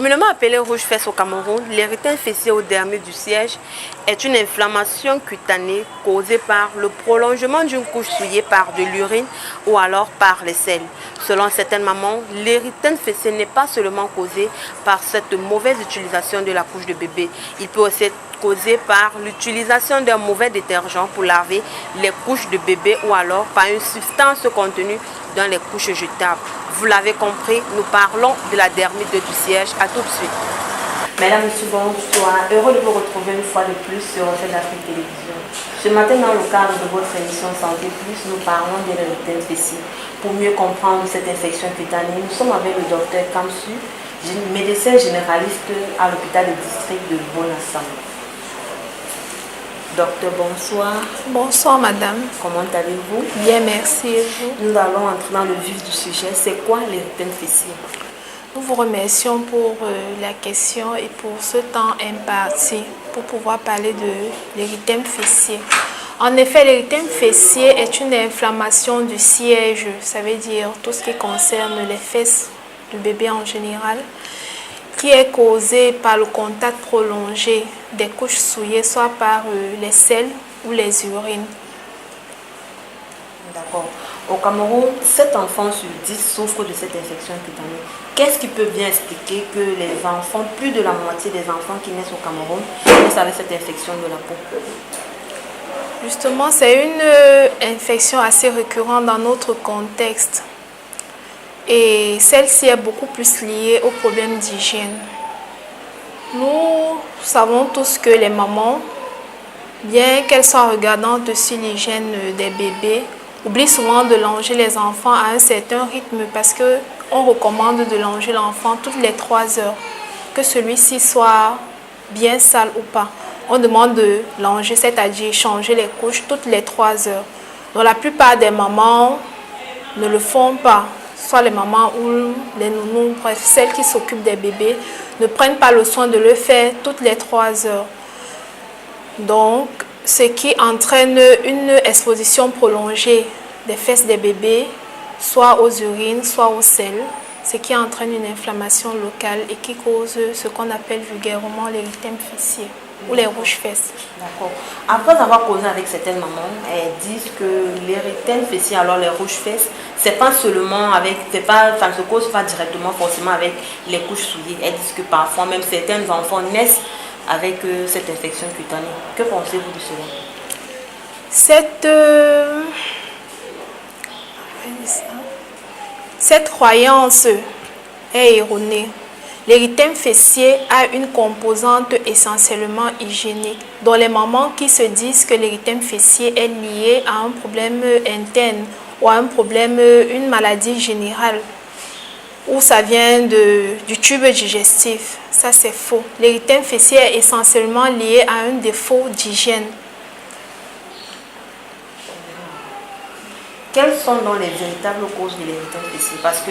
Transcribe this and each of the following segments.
Communément appelée rouge-fesse au Cameroun, l'érythème fessier au dermis du siège est une inflammation cutanée causée par le prolongement d'une couche souillée par de l'urine ou alors par les selles. Selon certaines mamans, l'érythème fessier n'est pas seulement causé par cette mauvaise utilisation de la couche de bébé. Il peut aussi être causé par l'utilisation d'un mauvais détergent pour laver les couches de bébé ou alors par une substance contenue dans les couches jetables. Vous l'avez compris, nous parlons de la dermite du siège. À tout de suite. Mesdames, Messieurs, bonsoir. Heureux de vous retrouver une fois de plus sur cette Afrique Télévision. Ce matin, dans le cadre de votre émission Santé Plus, nous parlons de l'érythème fessier. Pour mieux comprendre cette infection cutanée, nous sommes avec le docteur Kamsu, médecin généraliste à l'hôpital de district de Bonassam. Docteur, bonsoir. Bonsoir, madame. Comment allez-vous? Bien, merci. Et vous? Nous allons entrer dans le vif du sujet. C'est quoi l'érythème fessier? Nous vous remercions pour la question et pour ce temps imparti pour pouvoir parler de l'érythème fessier. En effet, l'érythème fessier est une inflammation du siège, ça veut dire tout ce qui concerne les fesses du bébé en général, qui est causée par le contact prolongé des couches souillées, soit par les selles ou les urines. D'accord. Au Cameroun, 7 enfants sur 10 souffrent de cette infection cutanée. Qu'est-ce qui peut bien expliquer que les enfants, plus de la moitié des enfants qui naissent au Cameroun, naissent avec cette infection de la peau? Justement, c'est une infection assez récurrente dans notre contexte. Et celle-ci est beaucoup plus liée aux problèmes d'hygiène. Nous savons tous que les mamans, bien qu'elles soient regardantes sur l'hygiène des bébés, oublient souvent de langer les enfants à un certain rythme parce qu'on recommande de langer l'enfant toutes les 3 heures, que celui-ci soit bien sale ou pas. On demande de langer, c'est-à-dire changer les couches toutes les 3 heures. Donc la plupart des mamans ne le font pas. Soit les mamans ou les nounous, bref, celles qui s'occupent des bébés, ne prennent pas le soin de le faire toutes les 3 heures. Donc, ce qui entraîne une exposition prolongée des fesses des bébés, soit aux urines, soit aux selles, ce qui entraîne une inflammation locale et qui cause ce qu'on appelle vulgairement l'érythème fessier ou les rouges-fesses. D'accord. Après avoir causé avec certaines mamans, elles disent que l'érythème fessier, alors les rouges-fesses, c'est pas seulement avec, ça ne se cause pas directement forcément avec les couches souillées. Elles disent que parfois même certains enfants naissent avec cette infection cutanée. Que pensez-vous de cela? Cette croyance est erronée. L'érythème fessier a une composante essentiellement hygiénique, dont les mamans qui se disent que l'érythème fessier est lié à un problème interne ou à un problème, une maladie générale, ou ça vient du tube digestif. Ça, c'est faux. L'érythème fessier est essentiellement lié à un défaut d'hygiène. Quelles sont donc les véritables causes de l'érythème fessier? Parce que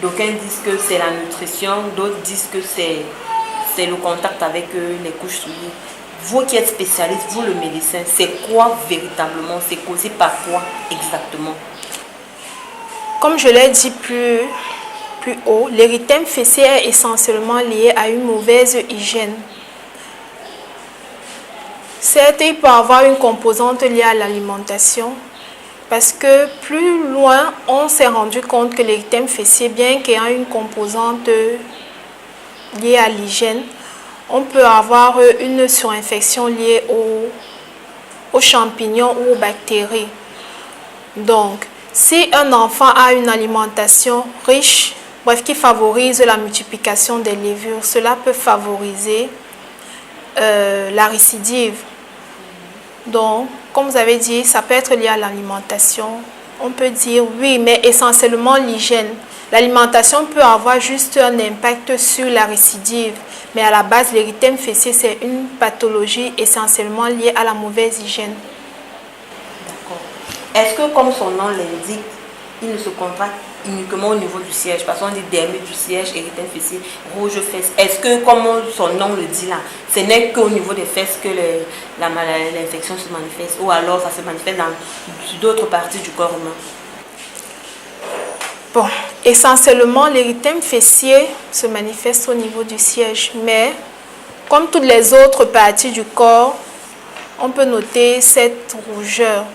d'aucuns disent que c'est la nutrition, d'autres disent que c'est le contact avec les couches souillées. Vous qui êtes spécialiste, vous le médecin, c'est quoi véritablement? C'est causé par quoi exactement? Comme je l'ai dit plus haut, l'érythème fessier est essentiellement lié à une mauvaise hygiène. Certes, il peut avoir une composante liée à l'alimentation, parce que plus loin, on s'est rendu compte que l'érythème fessier, bien qu'ayant une composante liée à l'hygiène, on peut avoir une surinfection liée aux champignons ou aux bactéries. Donc, si un enfant a une alimentation riche, bref, qui favorise la multiplication des levures, cela peut favoriser la récidive. Donc, comme vous avez dit, ça peut être lié à l'alimentation. On peut dire oui, mais essentiellement l'hygiène. L'alimentation peut avoir juste un impact sur la récidive, mais à la base, l'érythème fessier, c'est une pathologie essentiellement liée à la mauvaise hygiène. D'accord. Est-ce que, comme son nom l'indique, il ne se contracte uniquement au niveau du siège? Parce qu'on dit dermite du siège, érythème fessier, rouge-fesse. Est-ce que, comme son nom le dit là, ce n'est qu'au niveau des fesses que l'infection se manifeste, ou alors ça se manifeste dans d'autres parties du corps humain? Bon, Essentiellement, l'érythème fessier se manifeste au niveau du siège, mais comme toutes les autres parties du corps, on peut noter cette rougeur.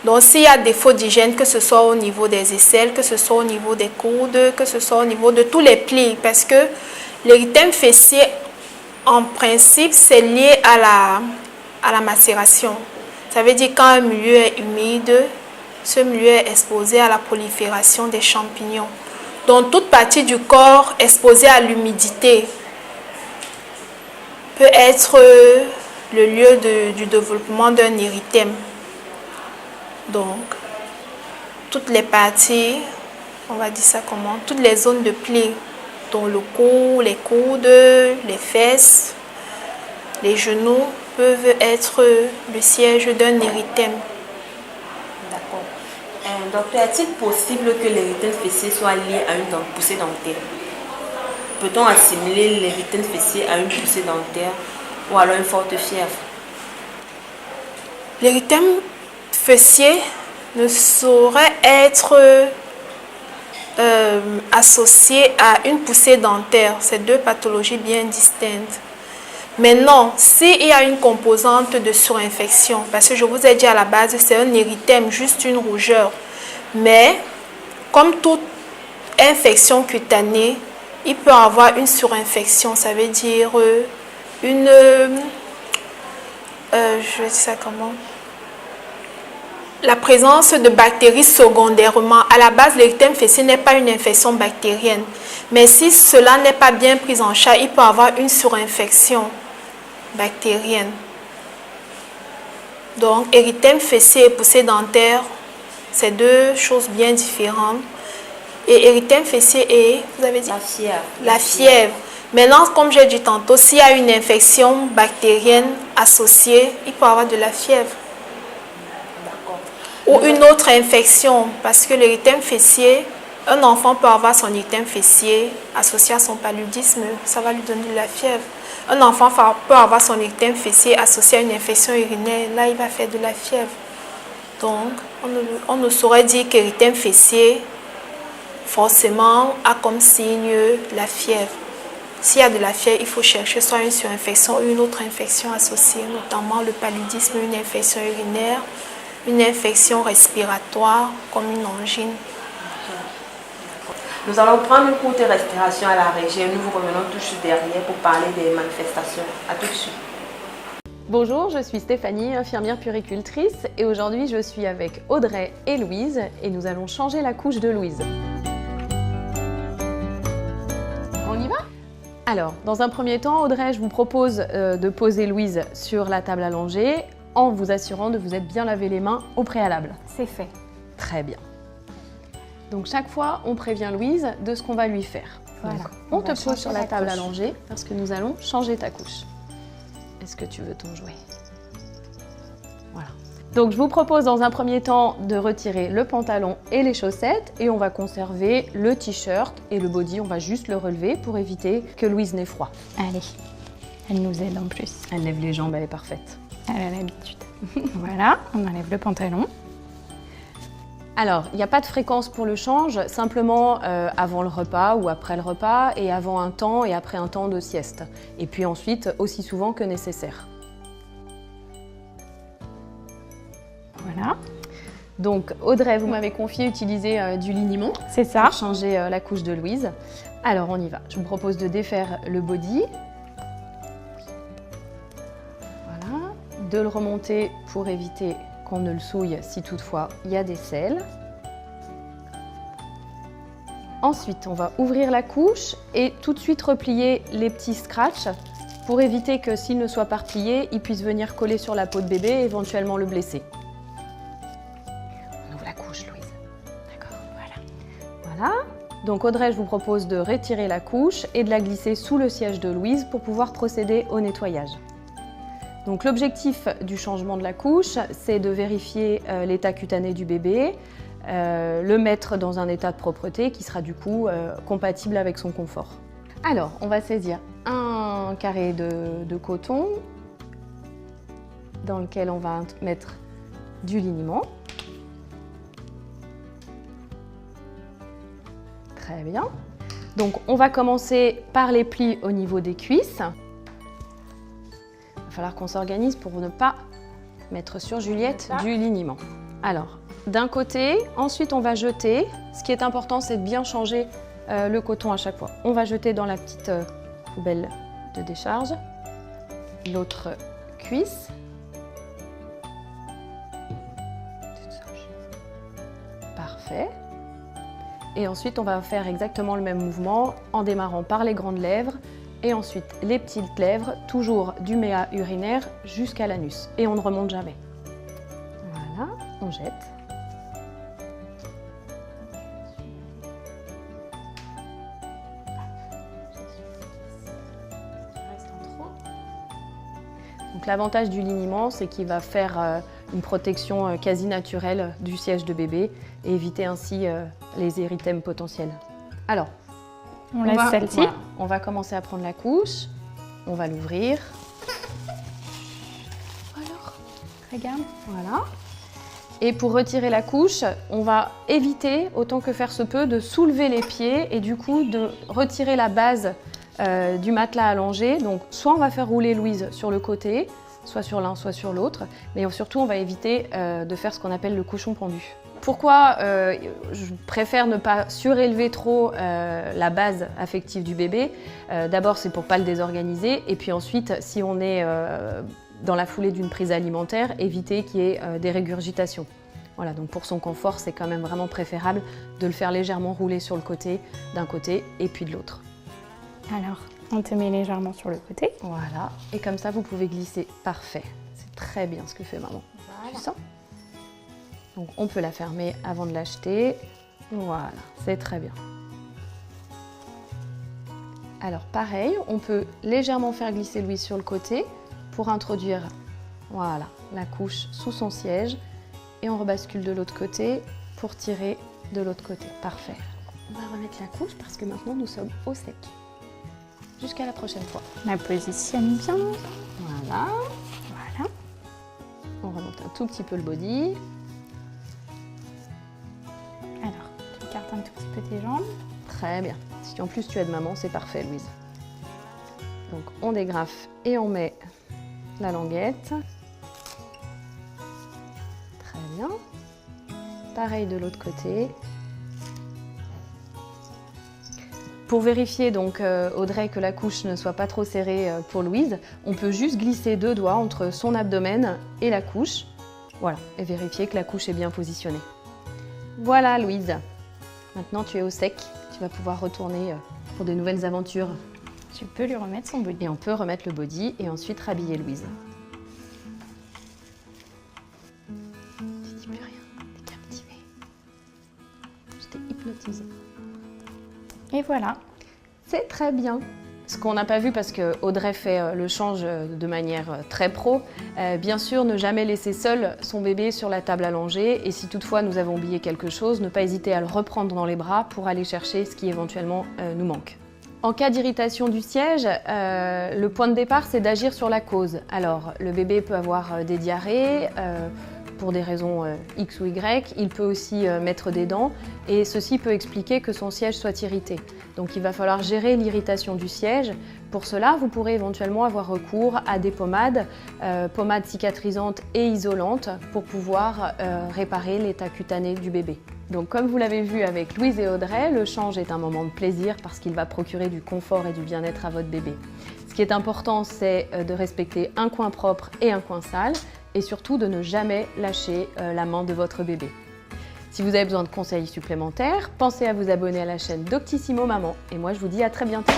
Donc, s'il y a défaut d'hygiène, que ce soit au niveau des aisselles, que ce soit au niveau des coudes, que ce soit au niveau de tous les plis, parce que l'érythème fessier, en principe, c'est lié à la macération. Ça veut dire quand un milieu est humide, ce milieu est exposé à la prolifération des champignons. Donc, toute partie du corps exposée à l'humidité peut être le lieu du développement d'un érythème. Donc, toutes les parties, on va dire ça comment, toutes les zones de plis, dont le cou, les coudes, les fesses, les genoux, peuvent être le siège d'un érythème. D'accord. Docteur, est-il possible que l'érythème fessier soit lié à une poussée dentaire? Peut-on assimiler l'érythème fessier à une poussée dentaire ou alors une forte fièvre? L'érythème fessier ne saurait être associé à une poussée dentaire. C'est deux pathologies bien distinctes. Maintenant, s'il y a une composante de surinfection, parce que je vous ai dit à la base, c'est un érythème, juste une rougeur. Mais, comme toute infection cutanée, il peut avoir une surinfection. Ça veut dire une... je vais dire ça comment? La présence de bactéries secondairement. À la base, l'érythème fessier n'est pas une infection bactérienne. Mais si cela n'est pas bien pris en charge, il peut avoir une surinfection bactérienne. Donc, érythème fessier et poussée dentaire, c'est deux choses bien différentes. Et érythème fessier et, vous avez dit? La fièvre. La fièvre. Maintenant, comme j'ai dit tantôt, s'il y a une infection bactérienne associée, il peut avoir de la fièvre. Ou une autre infection, parce que l'érythème fessier, un enfant peut avoir son érythème fessier associé à son paludisme, ça va lui donner de la fièvre. Un enfant peut avoir son érythème fessier associé à une infection urinaire, là il va faire de la fièvre. Donc, on ne saurait dire qu'érythème fessier, forcément, a comme signe la fièvre. S'il y a de la fièvre, il faut chercher soit une surinfection ou une autre infection associée, notamment le paludisme, une infection urinaire, une infection respiratoire comme une angine. Nous allons prendre une courte respiration à la régie et nous vous revenons tout de suite derrière pour parler des manifestations. À tout de suite. Bonjour, je suis Stéphanie, infirmière puéricultrice et aujourd'hui je suis avec Audrey et Louise et nous allons changer la couche de Louise. On y va? Alors, dans un premier temps, Audrey, je vous propose de poser Louise sur la table allongée en vous assurant de vous être bien lavé les mains au préalable. C'est fait. Très bien. Donc chaque fois, on prévient Louise de ce qu'on va lui faire. Voilà. Donc, on te pose sur la table allongée parce que nous allons changer ta couche. Est-ce que tu veux ton jouet? Voilà. Donc je vous propose dans un premier temps de retirer le pantalon et les chaussettes et on va conserver le t-shirt et le body, on va juste le relever pour éviter que Louise n'ait froid. Allez, elle nous aide en plus. Elle lève les jambes, elle est parfaite. Elle a l'habitude. Voilà, on enlève le pantalon. Alors, il n'y a pas de fréquence pour le change, simplement avant le repas ou après le repas et avant un temps et après un temps de sieste. Et puis ensuite, aussi souvent que nécessaire. Voilà. Donc Audrey, vous m'avez confié utiliser du liniment. C'est ça. Pour changer la couche de Louise. Alors on y va. Je vous propose de défaire le body. Voilà. De le remonter pour éviter qu'on ne le souille si toutefois il y a des selles. Ensuite, on va ouvrir la couche et tout de suite replier les petits scratchs pour éviter que s'ils ne soient pas repliés, ils puissent venir coller sur la peau de bébé et éventuellement le blesser. On ouvre la couche, Louise. D'accord, voilà. Voilà. Donc Audrey, je vous propose de retirer la couche et de la glisser sous le siège de Louise pour pouvoir procéder au nettoyage. Donc l'objectif du changement de la couche, c'est de vérifier l'état cutané du bébé, le mettre dans un état de propreté qui sera du coup compatible avec son confort. Alors, on va saisir un carré de coton dans lequel on va mettre du liniment. Très bien. Donc, on va commencer par les plis au niveau des cuisses. Il va falloir qu'on s'organise pour ne pas mettre sur Juliette du liniment. Alors, d'un côté, ensuite on va jeter. Ce qui est important, c'est de bien changer le coton à chaque fois. On va jeter dans la petite poubelle de décharge. L'autre cuisse. Parfait. Et ensuite, on va faire exactement le même mouvement en démarrant par les grandes lèvres et ensuite les petites lèvres, toujours du méa urinaire jusqu'à l'anus. Et on ne remonte jamais. Voilà, on jette. Donc l'avantage du liniment, c'est qu'il va faire une protection quasi naturelle du siège de bébé et éviter ainsi les érythèmes potentiels. Alors, On laisse celle-ci. voilà, on va commencer à prendre la couche, on va l'ouvrir. Alors, Regarde. voilà. Et pour retirer la couche, on va éviter, autant que faire se peut, de soulever les pieds et du coup de retirer la base du matelas allongé. Donc soit on va faire rouler Louise sur le côté, soit sur l'un, soit sur l'autre, mais surtout on va éviter de faire ce qu'on appelle le cochon pendu. Pourquoi je préfère ne pas surélever trop la base affective du bébé? D'abord, c'est pour ne pas le désorganiser, et puis ensuite, si on est dans la foulée d'une prise alimentaire, éviter qu'il y ait des régurgitations. Voilà, donc pour son confort, c'est quand même vraiment préférable de le faire légèrement rouler sur le côté, d'un côté et puis de l'autre. Alors, on te met légèrement sur le côté. Voilà, et comme ça, vous pouvez glisser. Parfait, c'est très bien ce que fait maman. Voilà. Tu sens? Donc on peut la fermer avant de l'acheter. Voilà, c'est très bien. Alors pareil, on peut légèrement faire glisser Louise sur le côté pour introduire, voilà, la couche sous son siège et on rebascule de l'autre côté pour tirer de l'autre côté. Parfait. On va remettre la couche parce que maintenant nous sommes au sec. Jusqu'à la prochaine fois. La positionne bien. Voilà. Voilà. On remonte un tout petit peu le body. Alors, tu écartes un tout petit peu tes jambes. Très bien. Si en plus tu aides maman, c'est parfait, Louise. Donc on dégrafe et on met la languette. Très bien. Pareil de l'autre côté. Pour vérifier donc Audrey que la couche ne soit pas trop serrée pour Louise, on peut juste glisser 2 doigts entre son abdomen et la couche. Voilà, et vérifier que la couche est bien positionnée. Voilà Louise. Maintenant tu es au sec, tu vas pouvoir retourner pour de nouvelles aventures. Tu peux lui remettre son body. Et on peut remettre le body et ensuite rhabiller Louise. Je dis plus rien, t'es captivée. Je t'ai hypnotisée. Et voilà. C'est très bien. Ce qu'on n'a pas vu parce que Audrey fait le change de manière très pro, bien sûr ne jamais laisser seul son bébé sur la table allongée et si toutefois nous avons oublié quelque chose, ne pas hésiter à le reprendre dans les bras pour aller chercher ce qui éventuellement nous manque. En cas d'irritation du siège, le point de départ c'est d'agir sur la cause. Alors le bébé peut avoir des diarrhées, pour des raisons X ou Y, il peut aussi mettre des dents et ceci peut expliquer que son siège soit irrité. Donc il va falloir gérer l'irritation du siège. Pour cela, vous pourrez éventuellement avoir recours à des pommades, pommades cicatrisantes et isolantes pour pouvoir réparer l'état cutané du bébé. Donc comme vous l'avez vu avec Louise et Audrey, le change est un moment de plaisir parce qu'il va procurer du confort et du bien-être à votre bébé. Ce qui est important, c'est de respecter un coin propre et un coin sale et surtout de ne jamais lâcher la main de votre bébé. Si vous avez besoin de conseils supplémentaires, pensez à vous abonner à la chaîne Doctissimo Maman. Et moi, je vous dis à très bientôt.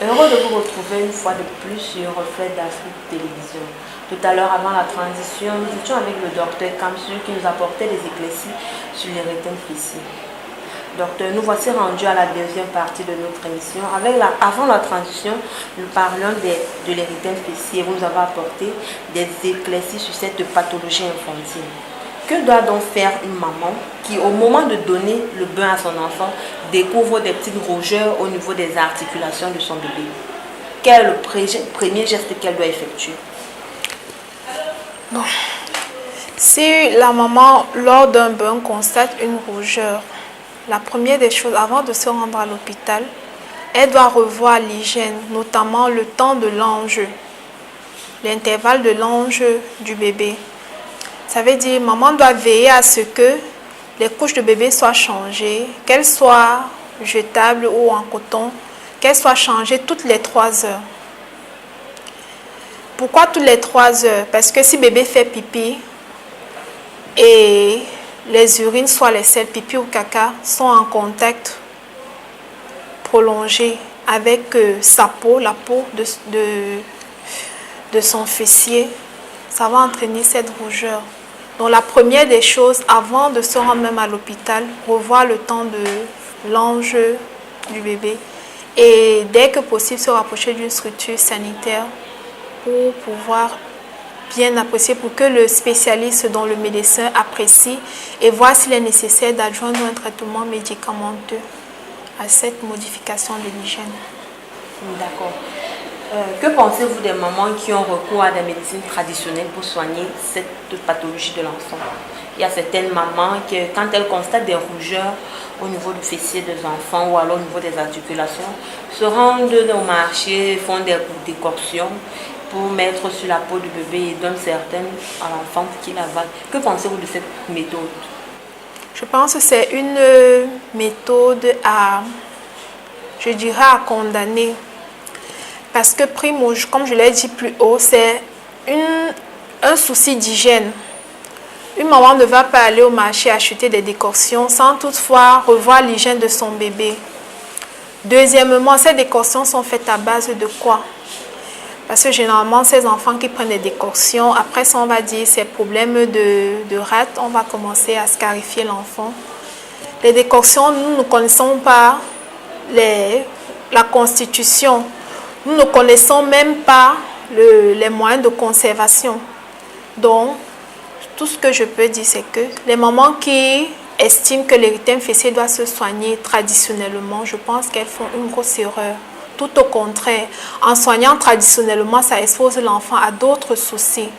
Heureux de vous retrouver une fois de plus sur Reflet d'Afrique Télévision. Tout à l'heure, avant la transition, nous étions avec le docteur Kamsu qui nous apportait des éclaircies sur les rétines fessiers. Docteur, nous voici rendus à la deuxième partie de notre émission. Avant la transition, nous parlions de l'érythème fessier. Vous nous avez apporté des éclaircies sur cette pathologie infantile. Que doit donc faire une maman qui, au moment de donner le bain à son enfant, découvre des petites rougeurs au niveau des articulations de son bébé? quel est le premier geste qu'elle doit effectuer? Bon. Si la maman, lors d'un bain, constate une rougeur, la première des choses, avant de se rendre à l'hôpital, elle doit revoir l'hygiène, notamment le temps de l'ange, l'intervalle de l'ange du bébé. Ça veut dire, maman doit veiller à ce que les couches de bébé soient changées, qu'elles soient jetables ou en coton, qu'elles soient changées toutes les 3 heures. Pourquoi toutes les 3 heures? Parce que si bébé fait pipi et les urines, soit les selles, pipi ou caca, sont en contact prolongé avec sa peau, la peau de son fessier, ça va entraîner cette rougeur. Donc la première des choses, avant de se rendre même à l'hôpital, revoir le temps de l'ange du bébé et dès que possible se rapprocher d'une structure sanitaire pour pouvoir bien apprécier, pour que le spécialiste dont le médecin apprécie et voir s'il est nécessaire d'adjoindre un traitement médicamenteux à cette modification de l'hygiène. D'accord. Que pensez-vous des mamans qui ont recours à des médecines traditionnelles pour soigner cette pathologie de l'enfant? Il y a certaines mamans qui, quand elles constatent des rougeurs au niveau du fessier des enfants ou alors au niveau des articulations, se rendent au marché, font des décoctions pour mettre sur la peau du bébé et donnent certaines à l'enfant pour qu'il avale. Que pensez-vous de cette méthode? Je pense que c'est une méthode je dirais, à condamner. Parce que, comme je l'ai dit plus haut, c'est un souci d'hygiène. Une maman ne va pas aller au marché acheter des décoctions sans toutefois revoir l'hygiène de son bébé. Deuxièmement, ces décoctions sont faites à base de quoi? Parce que généralement, ces enfants qui prennent des décoctions, après ça, on va dire ces problèmes de rate, on va commencer à scarifier l'enfant. Les décoctions, nous ne connaissons pas la constitution. Nous ne connaissons même pas les moyens de conservation. Donc, tout ce que je peux dire, c'est que les mamans qui estiment que l'érythème fessier doit se soigner traditionnellement, je pense qu'elles font une grosse erreur. Tout au contraire, en soignant traditionnellement, ça expose l'enfant à d'autres soucis.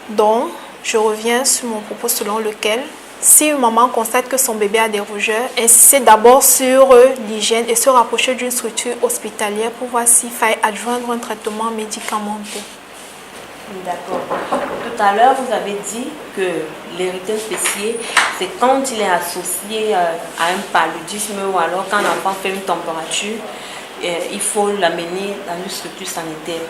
Donc, je reviens sur mon propos selon lequel, si une maman constate que son bébé a des rougeurs, insistez d'abord sur l'hygiène et se rapprocher d'une structure hospitalière pour voir s'il faille adjoindre un traitement médicamenteux. D'accord. Tout à l'heure, vous avez dit que l'érythème fessier, c'est quand il est associé à un paludisme ou alors quand l'enfant fait une température, il faut l'amener dans une structure sanitaire.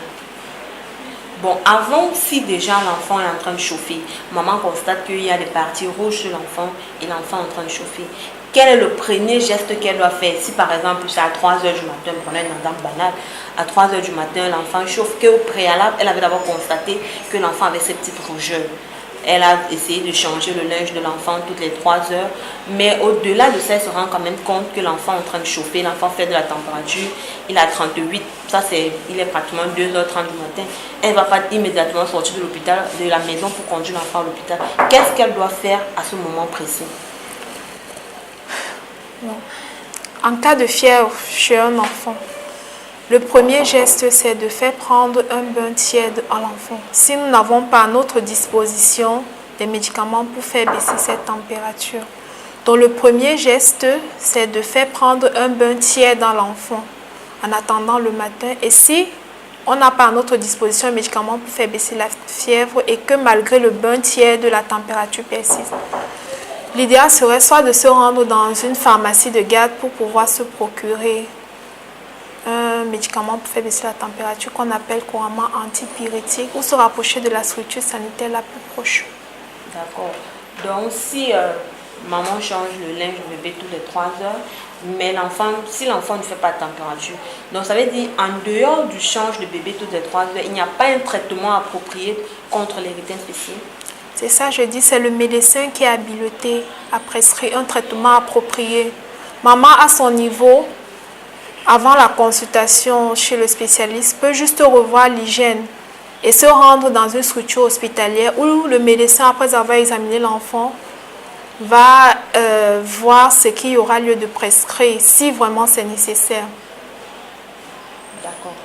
Bon, avant, si déjà l'enfant est en train de chauffer, maman constate qu'il y a des parties rouges sur l'enfant et l'enfant est en train de chauffer. Quel est le premier geste qu'elle doit faire? Si par exemple c'est à 3 h du matin, prenons un exemple banal, à 3 h du matin, l'enfant chauffe, qu'au préalable, elle avait d'abord constaté que l'enfant avait ces petites rougeurs. Elle a essayé de changer le linge de l'enfant toutes les 3 heures, mais au-delà de ça, elle se rend quand même compte que l'enfant est en train de chauffer, l'enfant fait de la température, il a 38, il est pratiquement 2 h 30 du matin. Elle ne va pas immédiatement sortir de l'hôpital, de la maison pour conduire l'enfant à l'hôpital. Qu'est-ce qu'elle doit faire à ce moment précis? En cas de fièvre chez un enfant, le premier geste, c'est de faire prendre un bain tiède à l'enfant. Si nous n'avons pas à notre disposition des médicaments pour faire baisser cette température. Donc le premier geste, c'est de faire prendre un bain tiède à l'enfant en attendant le matin. Et si on n'a pas à notre disposition un médicament pour faire baisser la fièvre et que malgré le bain tiède, la température persiste, l'idéal serait soit de se rendre dans une pharmacie de garde pour pouvoir se procurer un médicament pour faire baisser la température qu'on appelle couramment antipyrétique ou se rapprocher de la structure sanitaire la plus proche. D'accord. Donc si maman change le linge du bébé toutes les 3 heures, mais si l'enfant ne fait pas de température, donc ça veut dire en dehors du change de bébé toutes les 3 heures, il n'y a pas un traitement approprié contre l'érythème fessier? C'est ça, je dis, c'est le médecin qui est habilité à prescrire un traitement approprié. Maman, à son niveau, avant la consultation chez le spécialiste, peut juste revoir l'hygiène et se rendre dans une structure hospitalière où le médecin, après avoir examiné l'enfant, va voir ce qu'il y aura lieu de prescrire, si vraiment c'est nécessaire. D'accord.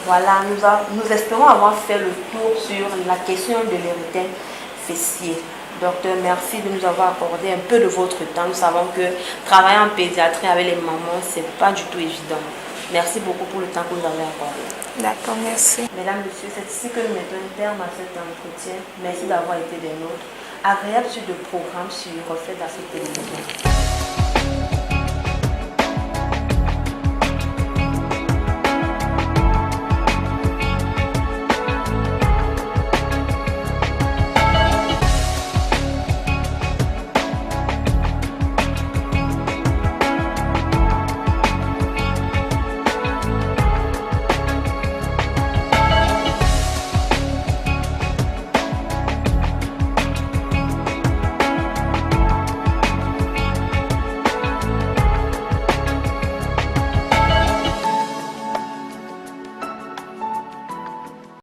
Voilà, nous espérons avoir fait le tour sur la question de l'érythème fessier. Docteur, merci de nous avoir accordé un peu de votre temps. Nous savons que travailler en pédiatrie avec les mamans, ce n'est pas du tout évident. Merci beaucoup pour le temps que vous avez accordé. D'accord, merci. Mesdames, Messieurs, c'est ici que nous mettons un terme à cet entretien. Merci d'avoir été des nôtres. Agréable suite de programme sur Reflet d'Afrique Télévision.